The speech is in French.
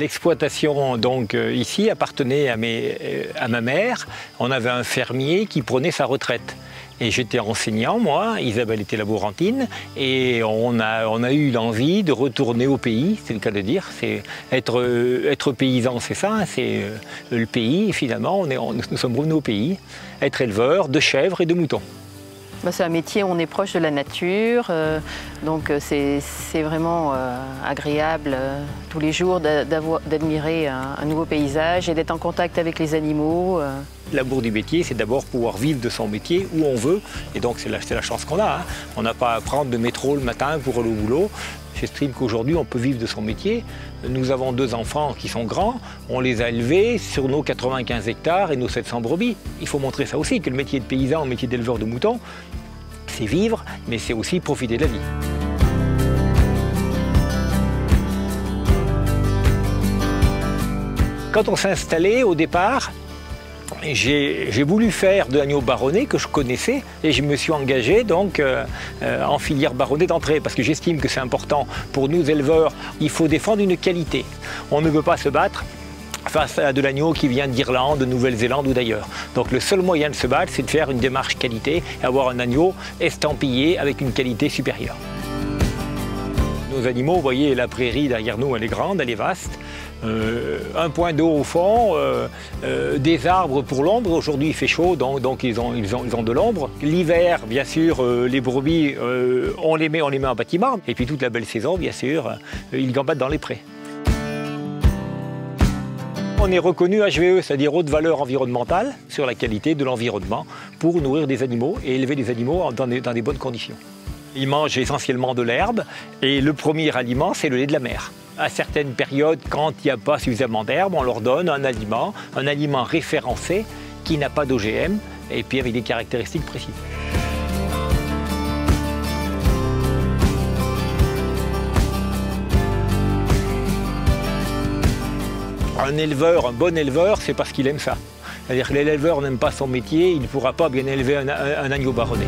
L'exploitation donc ici appartenait à ma mère. On avait un fermier qui prenait sa retraite. Et j'étais enseignant, moi, Isabelle était laborantine, et on a eu l'envie de retourner au pays, c'est le cas de dire. Être paysan, c'est ça, c'est le pays, et finalement, nous sommes revenus au pays, être éleveur de chèvres et de moutons. C'est un métier où on est proche de la nature, donc c'est vraiment agréable tous les jours d'admirer un nouveau paysage et d'être en contact avec les animaux. L'amour du métier, c'est d'abord pouvoir vivre de son métier où on veut, et donc c'est la chance qu'on a. Hein. On n'a pas à prendre de métro le matin pour aller au boulot. J'estime qu'aujourd'hui, on peut vivre de son métier. Nous avons 2 enfants qui sont grands, on les a élevés sur nos 95 hectares et nos 700 brebis. Il faut montrer ça aussi, que le métier de paysan, le métier d'éleveur de moutons, c'est vivre, mais c'est aussi profiter de la vie. Quand on s'est installé au départ, j'ai voulu faire de l'agneau baronné que je connaissais et je me suis engagé donc en filière baronnée d'entrée parce que j'estime que c'est important pour nous éleveurs. Il faut défendre une qualité. On ne veut pas se battre face à de l'agneau qui vient d'Irlande, de Nouvelle-Zélande ou d'ailleurs. Donc le seul moyen de se battre, c'est de faire une démarche qualité et avoir un agneau estampillé avec une qualité supérieure. Nos animaux, vous voyez, la prairie derrière nous, elle est grande, elle est vaste. Un point d'eau au fond, des arbres pour l'ombre. Aujourd'hui il fait chaud, donc ils ont de l'ombre. L'hiver, bien sûr, les brebis, on les met en bâtiment. Et puis toute la belle saison, bien sûr, ils gambadent dans les prés. On est reconnu HVE, c'est-à-dire haute valeur environnementale, sur la qualité de l'environnement pour nourrir des animaux et élever des animaux dans des bonnes conditions. Ils mangent essentiellement de l'herbe et le premier aliment, c'est le lait de la mer. À certaines périodes, quand il n'y a pas suffisamment d'herbe, on leur donne un aliment référencé qui n'a pas d'OGM et puis avec des caractéristiques précises. Un bon éleveur, c'est parce qu'il aime ça. C'est-à-dire que l'éleveur n'aime pas son métier, il ne pourra pas bien élever un agneau baronné.